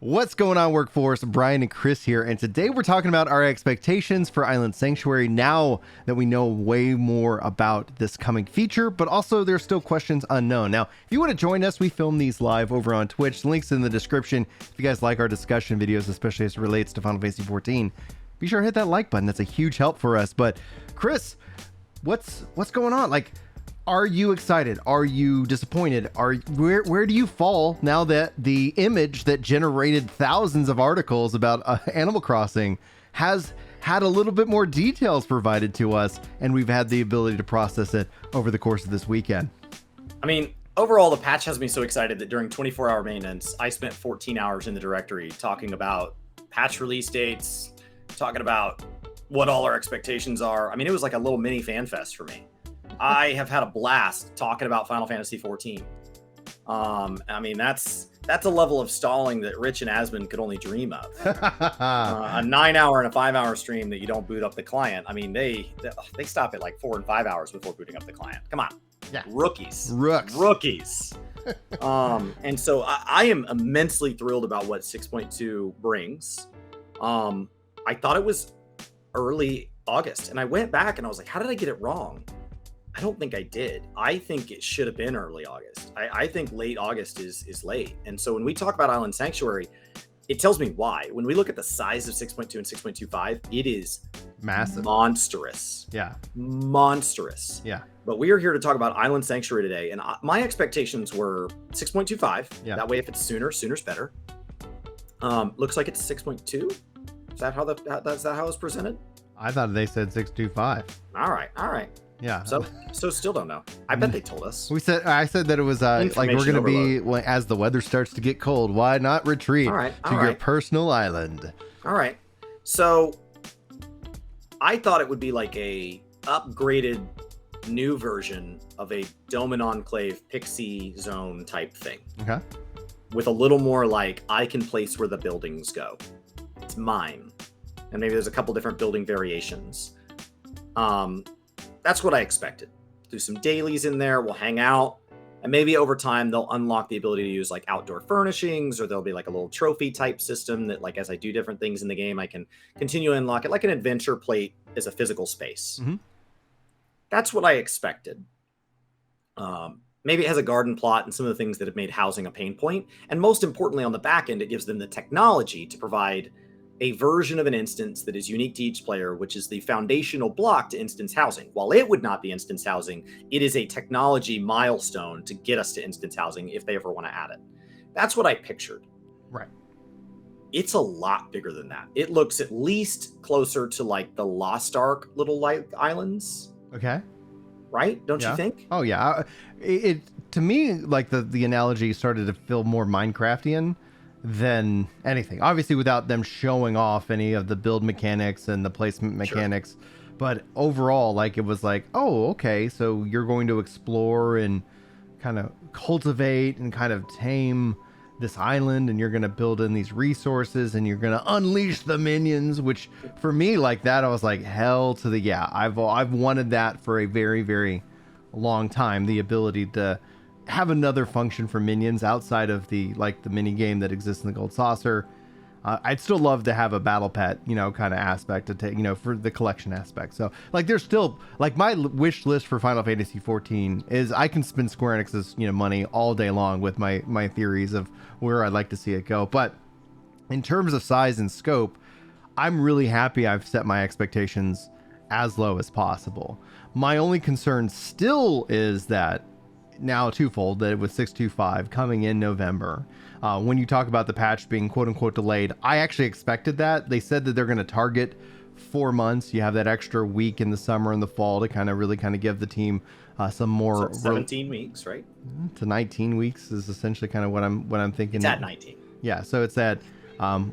What's going on, workforce? Brian and Chris here, and today we're talking about our expectations for Island Sanctuary now that we know way more about this coming feature, but also there's still questions unknown. Now, if you want to join us, we film these live over on Twitch. Links in the description. If you guys like our discussion videos, especially as it relates to Final Fantasy XIV, be sure to hit that like button. That's a huge help for us. But Chris, what's going on? Like, are you excited? Are you disappointed? Where do you fall now that the image that generated thousands of articles about Animal Crossing has had a little bit more details provided to us, and we've had the ability to process it over the course of this weekend? I mean, overall, the patch has me so excited that during 24-hour maintenance, I spent 14 hours in the directory talking about patch release dates, talking about what all our expectations are. I mean, it was like a little mini fan fest for me. I have had a blast talking about Final Fantasy XIV. I mean, that's a level of stalling that Rich and Asmund could only dream of. A 9-hour and a 5-hour stream that you don't boot up the client. I mean, they stop at like 4 and 5 hours before booting up the client. Come on. Yeah. Rookies. And so I am immensely thrilled about what 6.2 brings. I thought it was early August, and I went back and I was like, how did I get it wrong? I don't think I did. I think it should have been early August. I think late August is late. And so when we talk about Island Sanctuary, it tells me why. When we look at the size of 6.2 and 6.25, it is massive, monstrous. Yeah. Monstrous. Yeah. But we are here to talk about Island Sanctuary today. And my expectations were 6.25. Yeah. That way, if it's sooner's better. Looks like it's 6.2. Is that how how it's presented? I thought they said 625. All right. Yeah. So still don't know. I bet they told us. I said that it was like we're going to be, as the weather starts to get cold, why not retreat to your personal island? All right. So I thought it would be like a upgraded new version of a Doman Enclave Pixie Zone type thing. Okay. With a little more like, I can place where the buildings go. It's mine. And maybe there's a couple different building variations. That's what I expected. Do some dailies in there. We'll hang out. And maybe over time, they'll unlock the ability to use like outdoor furnishings, or there'll be like a little trophy type system that, like, as I do different things in the game, I can continue to unlock it like an adventure plate as a physical space. Mm-hmm. That's what I expected. Maybe it has a garden plot and some of the things that have made housing a pain point. And most importantly, on the back end, it gives them the technology to provide a version of an instance that is unique to each player, which is the foundational block to instance housing. While it would not be instance housing, it is a technology milestone to get us to instance housing if they ever want to add it. That's what I pictured. Right. It's a lot bigger than that. It looks at least closer to like the Lost Ark little like islands. Okay. Right? Don't you think? Oh yeah. It to me, like the analogy started to feel more Minecraftian than anything, obviously without them showing off any of the build mechanics and the placement mechanics. Sure. But overall, like, it was like, oh, okay, so you're going to explore and kind of cultivate and kind of tame this island, and you're going to build in these resources, and you're going to unleash the minions, which for me, like that, I was like, hell to the yeah. I've wanted that for a very, very long time, the ability to have another function for minions outside of the mini game that exists in the Gold Saucer. I'd still love to have a battle pet, kind of aspect to take, for the collection aspect. So like, there's still like my wish list for Final Fantasy XIV is I can spend Square Enix's, money all day long with my theories of where I'd like to see it go. But in terms of size and scope, I'm really happy I've set my expectations as low as possible. My only concern still is that now twofold, that it was 6.25 coming in November. When you talk about the patch being quote unquote delayed, I actually expected that. They said that they're going to target 4 months. You have that extra week in the summer and the fall to kind of give the team some more. So 17 weeks, right? To 19 weeks is essentially kind of what I'm thinking. It's at 19. Yeah, so it's that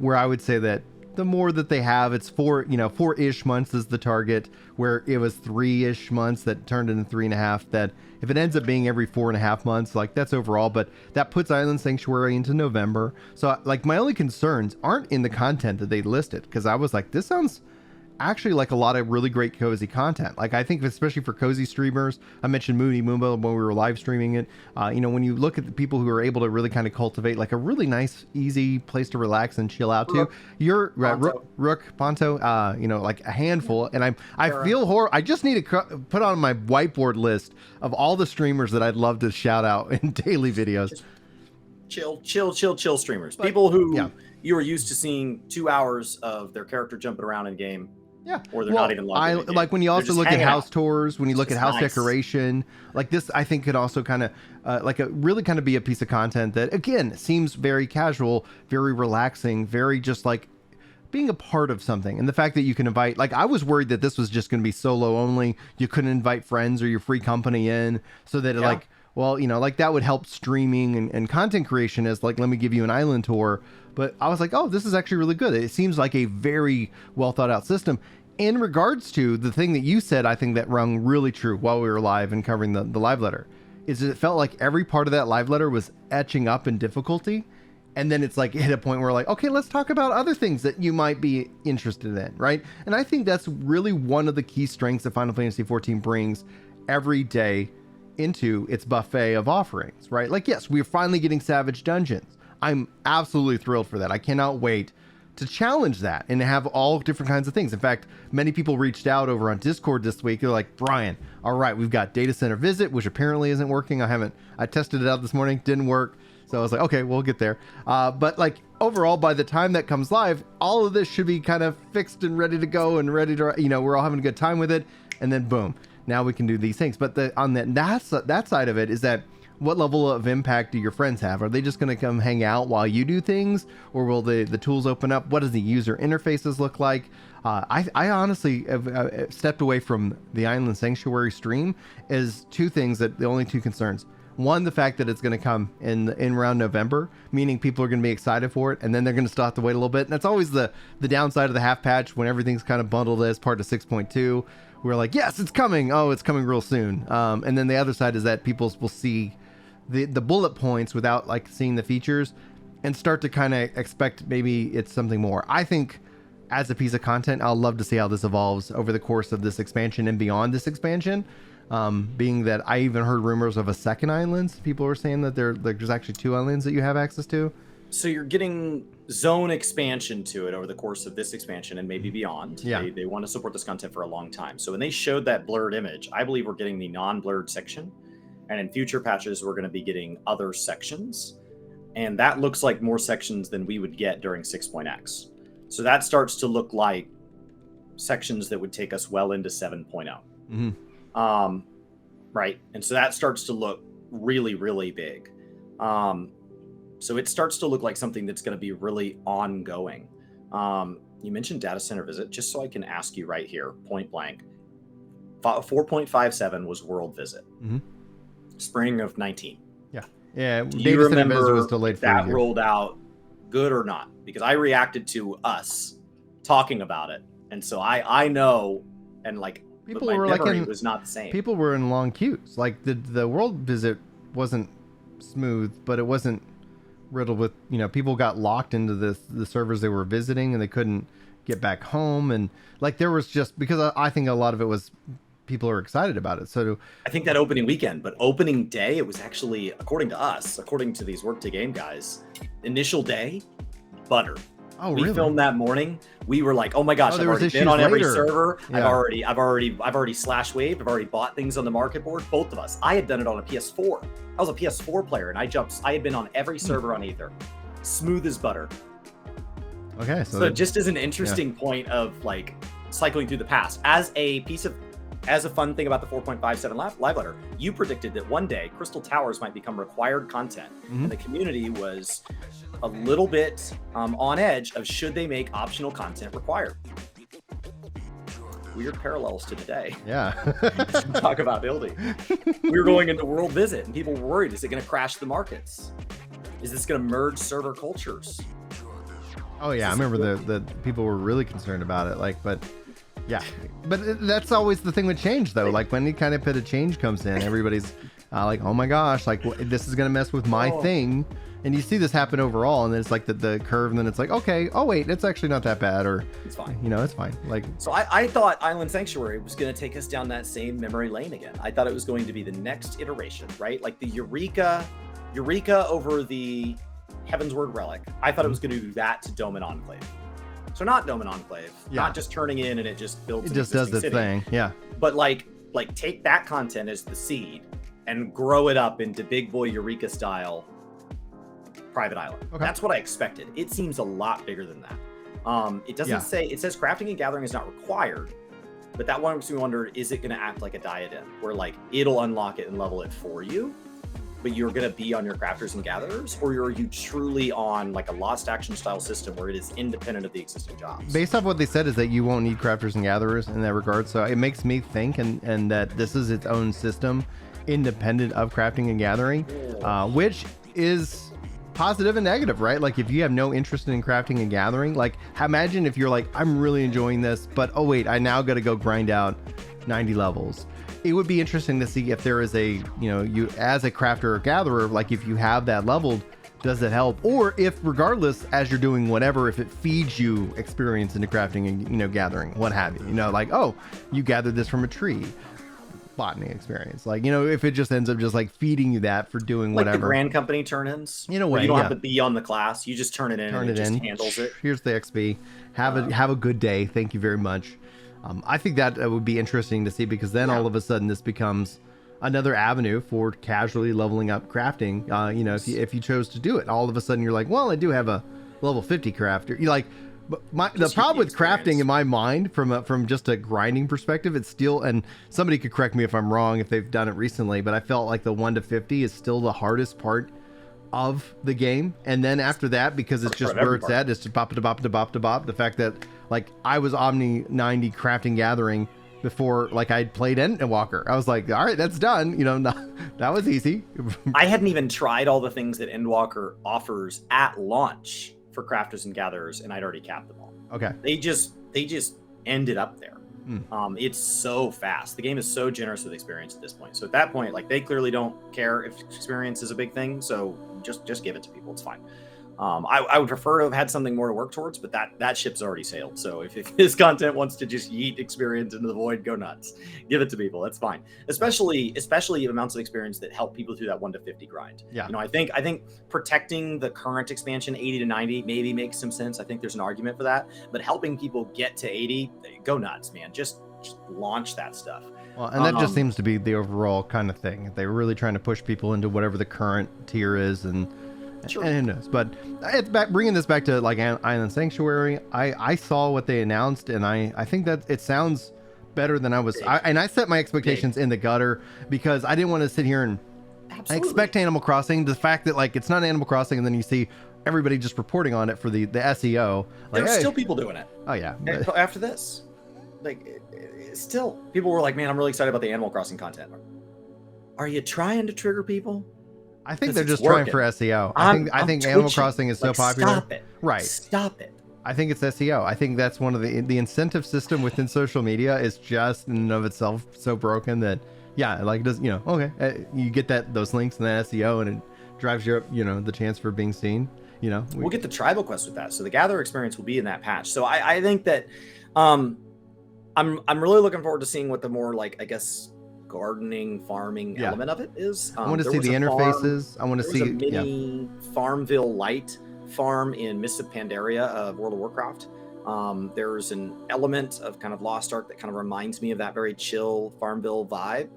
where I would say that the more that they have, it's 4-ish months is the target, where it was 3-ish months that turned into 3.5. That if it ends up being every 4.5 months, like, that's overall, but that puts Island Sanctuary into November. So like, my only concerns aren't in the content that they listed, because I was like, this sounds actually like a lot of really great cozy content. Like I think especially for cozy streamers, I mentioned Moody Moomba when we were live streaming it. When you look at the people who are able to really kind of cultivate like a really nice, easy place to relax and chill out to, you're right, Rook, Ponto, like a handful. And I feel I just need to put on my whiteboard list of all the streamers that I'd love to shout out in daily videos. Chill streamers. People who you are used to seeing 2 hours of their character jumping around in game. Yeah. Or they're not even logged in. Like when you also look at house tours, when you look at house nice. Decoration, like this, I think could also kind of really kind of be a piece of content that, again, seems very casual, very relaxing, very just like being a part of something. And the fact that you can invite, like I was worried that this was just going to be solo only. You couldn't invite friends or your free company in so that like, well, like that would help streaming and content creation as like, let me give you an island tour. But I was like, oh, this is actually really good. It seems like a very well thought out system. In regards to the thing that you said, I think that rung really true while we were live and covering the live letter, is it felt like every part of that live letter was etching up in difficulty. And then it's like hit a point where like, okay, let's talk about other things that you might be interested in, right? And I think that's really one of the key strengths that Final Fantasy XIV brings every day into its buffet of offerings, right? Like, yes, we're finally getting Savage Dungeons. I'm absolutely thrilled for that. I cannot wait to challenge that and have all different kinds of things. In fact, many people reached out over on Discord this week. They're like, Brian, all right, we've got Data Center Visit, which apparently isn't working. I tested it out this morning, didn't work. So I was like, okay, we'll get there. But like overall, by the time that comes live, all of this should be kind of fixed and ready to go and ready to, we're all having a good time with it. And then boom, now we can do these things. But on that side of it is that, what level of impact do your friends have? Are they just going to come hang out while you do things, or will the tools open up? What does the user interfaces look like? I honestly have stepped away from the Island Sanctuary stream as two things, that the only two concerns. One, the fact that it's going to come in around November, meaning people are going to be excited for it, and then they're going to still have to wait a little bit. And that's always the downside of the half patch when everything's kind of bundled as part of 6.2. We're like, yes, it's coming. Oh, it's coming real soon. And then the other side is that people will see the bullet points without like seeing the features and start to kind of expect maybe it's something more. I think as a piece of content, I'll love to see how this evolves over the course of this expansion and beyond this expansion. Being that I even heard rumors of a second island. People were saying that there's actually 2 islands that you have access to. So you're getting zone expansion to it over the course of this expansion and maybe beyond. Yeah. They want to support this content for a long time. So when they showed that blurred image, I believe we're getting the non-blurred section. And in future patches, we're going to be getting other sections. And that looks like more sections than we would get during 6.x. So that starts to look like sections that would take us well into 7.0. Mm-hmm. Right. And so that starts to look really, really big. So it starts to look like something that's going to be really ongoing. You mentioned Data Center Visit, just so I can ask you right here, point blank. 4.57 was World Visit. Mm-hmm. Spring of 19. Yeah. Do you remember was delayed for that rolled out good or not? Because I reacted to us talking about it. And so I know, and like, people but my were memory like was not the same. People were in long queues. Like the World Visit wasn't smooth, but it wasn't riddled with, people got locked into the servers they were visiting and they couldn't get back home. And like, there was just, because I think a lot of it was people are excited about it. So I think that opening weekend, but opening day, it was actually, according to us, according to these Work to Game guys, initial day, butter. Oh, we really? filmed that morning. We were like, oh my gosh, I've already been on every server. Yeah. I've already slash waved. I've already bought things on the market board. Both of us. I had done it on a PS4. I was a PS4 player and I had been on every server on Aether. Smooth as butter. Okay. So just as an interesting point of like cycling through the past, as a fun thing about the 4.57 live letter, you predicted that one day Crystal Towers might become required content. Mm-hmm. And the community was a little bit on edge of should they make optional content required. Weird parallels to today. Yeah. Talk about building. We were going into World Visit and people were worried, is it going to crash the markets? Is this going to merge server cultures? Oh yeah, I remember the people were really concerned about it. But that's always the thing with change though. Like when any kind of bit of change comes in, everybody's like, oh my gosh, like this is going to mess with my thing. And you see this happen overall, and then it's like the curve, and then it's like, okay, oh wait, it's actually not that bad, or It's fine. you know, it's fine. Like, So I thought Island Sanctuary was going to take us down that same memory lane again. I thought it was going to be the next iteration, right? Like the Eureka over the Heavensward Relic. I thought it was going to do that to Dome and Enclave. So not Dome and Enclave, not just turning in and it just builds. it just does its thing, yeah. But like take that content as the seed and grow it up into big boy Eureka style private island. Okay. That's what I expected. It seems a lot bigger than that. It doesn't say, it says crafting and gathering is not required, but that one makes me wonder, is it going to act like a diadem where like it'll unlock it and level it for you, but you're going to be on your crafters and gatherers, or are you truly on like a lost action style system where it is independent of the existing jobs? Based off what they said is that you won't need crafters and gatherers in that regard. So it makes me think and that this is its own system independent of crafting and gathering, which is positive and negative, right? Like if you have no interest in crafting and gathering, like imagine if you're like, I'm really enjoying this, but oh wait, I now got to go grind out 90 levels. It would be interesting to see if there is a, you know, you as a crafter or gatherer, like if you have that leveled, does it help? Or if regardless, as you're doing whatever, if it feeds you experience into crafting and, you know, gathering, what have you, you know, like, oh, you gathered this from a tree, botany experience. Like, you know, if it just ends up just like feeding you that for doing like whatever. the Grand Company turn-ins, in a way, you don't have to be on the class, you just turn it in and it just handles it. Here's the XP. Have a good day. Thank you very much. I think that would be interesting to see, because then all of a sudden this becomes another avenue for casually leveling up crafting. You know, if you chose to do it, all of a sudden you're like, well, I do have a level 50 crafter. You like, but the problem with crafting in my mind, from just a grinding perspective, it's still, and somebody could correct me if I'm wrong if they've done it recently, but I felt like the 1 to 50 is still the hardest part of the game. And then after that, because it's just where it's at, it's just bop to bop to bop to bop. The fact that like I was Omni 90 crafting gathering before like I'd played Endwalker, I was like, all right, that's done. You know, that was easy. I hadn't even tried all the things that Endwalker offers at launch for crafters and gatherers, and I'd already capped them all. Okay. They just ended up there. It's so fast. The game is so generous with experience at this point. So at that point, like they clearly don't care if experience is a big thing. So just give it to people. It's fine. I would prefer to have had something more to work towards, but that ship's already sailed. So if this content wants to just yeet experience into the void, go nuts. Give it to people. That's fine. Especially amounts of experience that help people through that 1 to 50 grind. Yeah. You know, I think protecting the current expansion 80 to 90 maybe makes some sense. I think there's an argument for that. But helping people get to 80, go nuts, man. Just launch that stuff. Well, and that just seems to be the overall kind of thing. They're really trying to push people into whatever the current tier is, and who knows. But it's bringing this back to like Island Sanctuary. I saw what they announced, and I think that it sounds better than I was. I set my expectations in the gutter, because I didn't want to sit here and expect Animal Crossing. The fact that like it's not Animal Crossing, and then you see everybody just reporting on it for the SEO. Like, there's still people doing it. Oh yeah. After this, like still people were like, man, I'm really excited about the Animal Crossing content. Are you trying to trigger people? I think they're just trying for SEO. I think Animal Crossing is so popular. Stop it. Right. Stop it. I think it's SEO. I think that's one of the incentive system within social media is just in and of itself so broken that, yeah, like it does, you know, okay, you get those links and that SEO, and it drives you up, you know, the chance for being seen, you know. We'll get the tribal quest with that. So the gather experience will be in that patch. So I think that I'm really looking forward to seeing what the more like, I guess, gardening, farming element of it is. I want to see the interfaces. I want to see a mini Farmville light farm in Mists of Pandaria of World of Warcraft. There's an element of kind of Lost Ark that kind of reminds me of that very chill Farmville vibe.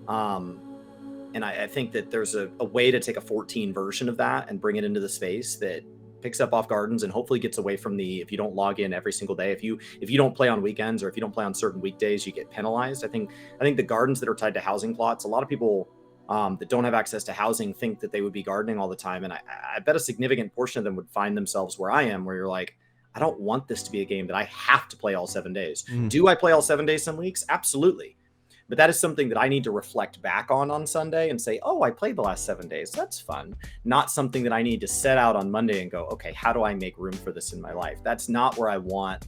And I think that there's a way to take a 14 version of that and bring it into the space that picks up off gardens and hopefully gets away from if you don't log in every single day, if you don't play on weekends, or if you don't play on certain weekdays, you get penalized. I think the gardens that are tied to housing plots, a lot of people that don't have access to housing think that they would be gardening all the time. And I bet a significant portion of them would find themselves where I am, where you're like, I don't want this to be a game that I have to play all 7 days. Do I play all 7 days some weeks? Absolutely. But that is something that I need to reflect back on Sunday and say, oh, I played the last 7 days. That's fun. Not something that I need to set out on Monday and go, okay, how do I make room for this in my life? That's not where I want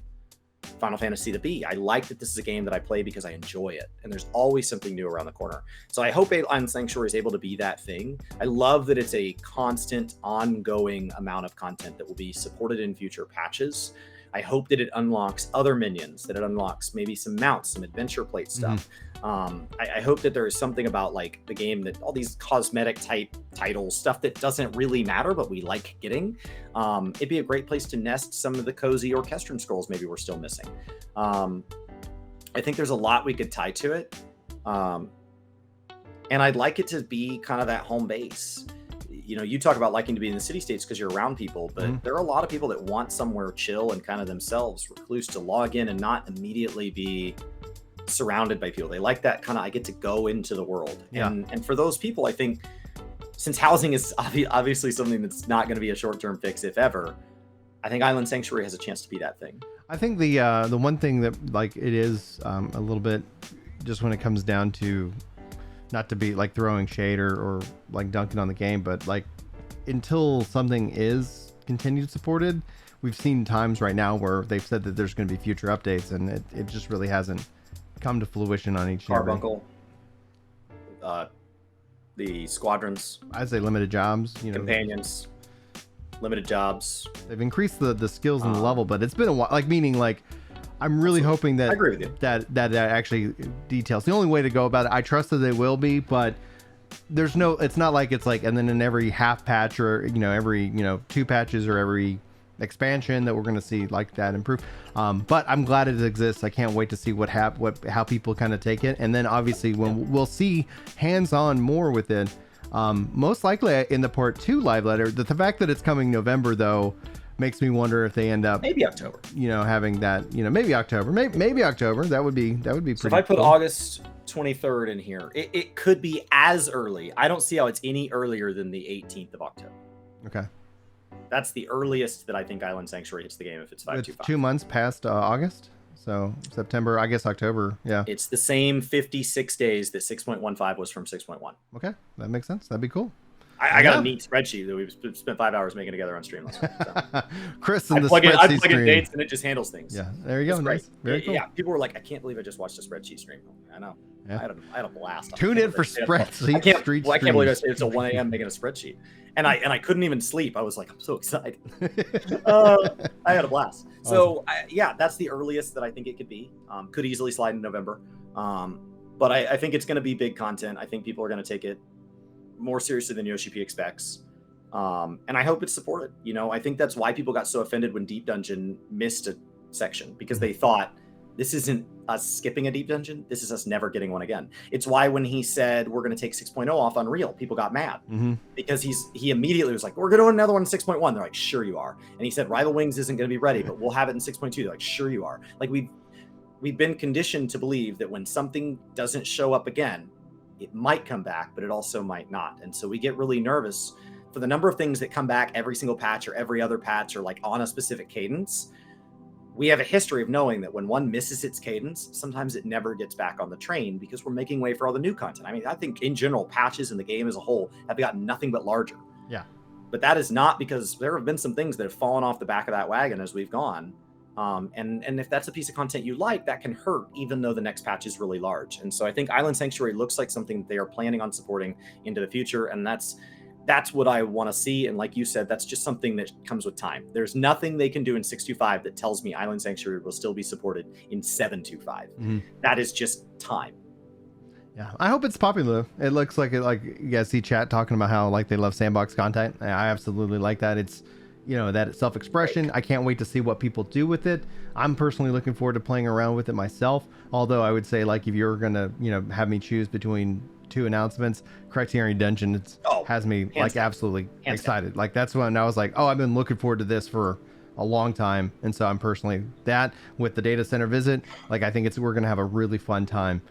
Final Fantasy to be. I like that this is a game that I play because I enjoy it, and there's always something new around the corner. So I hope Island Sanctuary is able to be that thing. I love that it's a constant, ongoing amount of content that will be supported in future patches. I hope that it unlocks other minions, that it unlocks maybe some mounts, some adventure plate stuff. I hope that there is something about like the game that all these cosmetic type titles, stuff that doesn't really matter, but we like getting. It'd be a great place to nest some of the cozy orchestral scrolls maybe we're still missing. I think there's a lot we could tie to it. And I'd like it to be kind of that home base. You know, you talk about liking to be in the city states because you're around people, but there are a lot of people that want somewhere chill and kind of themselves, recluse, to log in and not immediately be surrounded by people. They like that kind of, I get to go into the world. And for those people, I think since housing is obviously something that's not going to be a short-term fix, if ever, I think Island Sanctuary has a chance to be that thing. I think the one thing that like it is a little bit just when it comes down to, not to be like throwing shade or like dunking on the game, but like until something is continued supported, we've seen times right now where they've said that there's going to be future updates, and it just really hasn't come to fruition on each Carbuncle, the squadrons, I'd say limited jobs, you know, companions, limited jobs. They've increased the skills and the level, but it's been a while. Like meaning like. I'm really hoping that I agree with you. that actually details. The only way to go about it, I trust that they will be, but there's no, it's not like it's like, and then in every half patch or, you know, every, you know, 2 patches or every expansion that we're going to see like that improve. But I'm glad it exists. I can't wait to see how people kind of take it. And then obviously when we'll see hands-on more with it, most likely in the part 2 live letter, the fact that it's coming November though, makes me wonder if they end up maybe October, you know, having that, you know, maybe October, maybe October. That would be pretty. So if I put cool. August 23rd in here, it could be as early. I don't see how it's any earlier than the 18th of October. Okay. That's the earliest that I think Island Sanctuary hits the game if it's 525. 2 months past August. So September, I guess October. Yeah. It's the same 56 days that 6.15 was from 6.1. Okay. That makes sense. That'd be cool. I got a neat spreadsheet that we've spent 5 hours making together on stream last week. So. Chris and the I spreadsheet plug in stream. dates and it just handles things. Yeah, there you go. Nice. Very cool. Yeah, people were like, I can't believe I just watched a spreadsheet stream. I know. Yeah. I had a blast. Tune in for spreadsheet. I can't believe I stayed until 1 a.m. making a spreadsheet, and I couldn't even sleep. I was like, I'm so excited. I had a blast. So yeah, that's the earliest that I think it could be. Could easily slide in November, but I think it's going to be big content. I think people are going to take it more seriously than Yoshi P expects. And I hope it's supported. You know, I think that's why people got so offended when Deep Dungeon missed a section, because they thought this isn't us skipping a Deep Dungeon. This is us never getting one again. It's why when he said we're going to take 6.0 off Unreal, people got mad because he immediately was like, we're going to do another one in 6.1. They're like, sure you are. And he said Rival Wings isn't going to be ready, but we'll have it in 6.2. They're like, sure you are. Like we've been conditioned to believe that when something doesn't show up again, it might come back, but it also might not. And so we get really nervous for the number of things that come back every single patch or every other patch or like on a specific cadence. We have a history of knowing that when one misses its cadence, sometimes it never gets back on the train because we're making way for all the new content. I mean, I think in general, patches in the game as a whole have gotten nothing but larger. Yeah. But that is not because there have been some things that have fallen off the back of that wagon as we've gone. And if that's a piece of content you like, that can hurt even though the next patch is really large. And so I think Island Sanctuary looks like something that they are planning on supporting into the future. And that's what I want to see. And like you said, that's just something that comes with time. There's nothing they can do in 6.25 that tells me Island Sanctuary will still be supported in 7.25. That is just time. Yeah, I hope it's popular. It looks like it. Like you guys see chat talking about how like they love sandbox content. I absolutely like that. It's, you know, that self-expression. I can't wait to see what people do with it. I'm personally looking forward to playing around with it myself. Although I would say, like, if you're gonna, you know, have me choose between 2 announcements, Criterion Dungeon has me like absolutely excited. Like that's when I was like, oh, I've been looking forward to this for a long time. And so I'm personally that with the data center visit, like I think we're gonna have a really fun time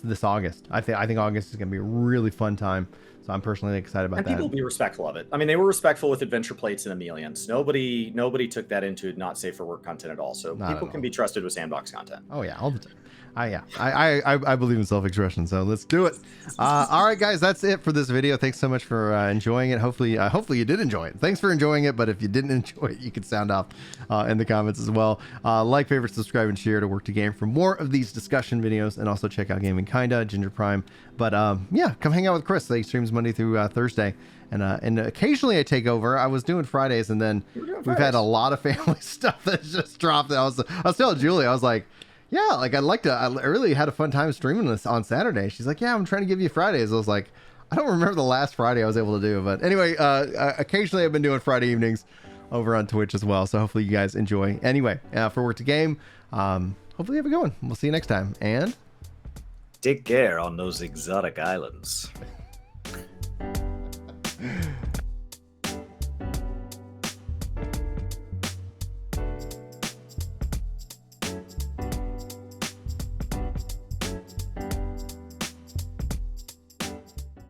this August. I think August is gonna be a really fun time. So I'm personally excited about that. And people be respectful of it. I mean, they were respectful with adventure plates and Emelians. Nobody took that into not safe for work content at all. So people can be trusted with sandbox content. Oh yeah, all the time. I believe in self-expression, so let's do it. All right, guys, that's it for this video. Thanks so much for enjoying it. Hopefully you did enjoy it. Thanks for enjoying it, but if you didn't enjoy it, you can sound off in the comments as well. Like, favorite, subscribe, and share to Work to Game for more of these discussion videos, and also check out Gaming Kinda, Ginger Prime. But yeah, come hang out with Chris. He streams Monday through Thursday. And occasionally I take over. I was doing Fridays, and then we've had a lot of family stuff that's just dropped. I was telling Julie, I was like, yeah, like I really had a fun time streaming this on Saturday. She's like, yeah, I'm trying to give you Fridays. I was like, I don't remember the last Friday I was able to do, but anyway, occasionally I've been doing Friday evenings over on Twitch as well. So hopefully you guys enjoy. Anyway, for Work to Game, hopefully you have a good one. We'll see you next time, and take care on those exotic islands.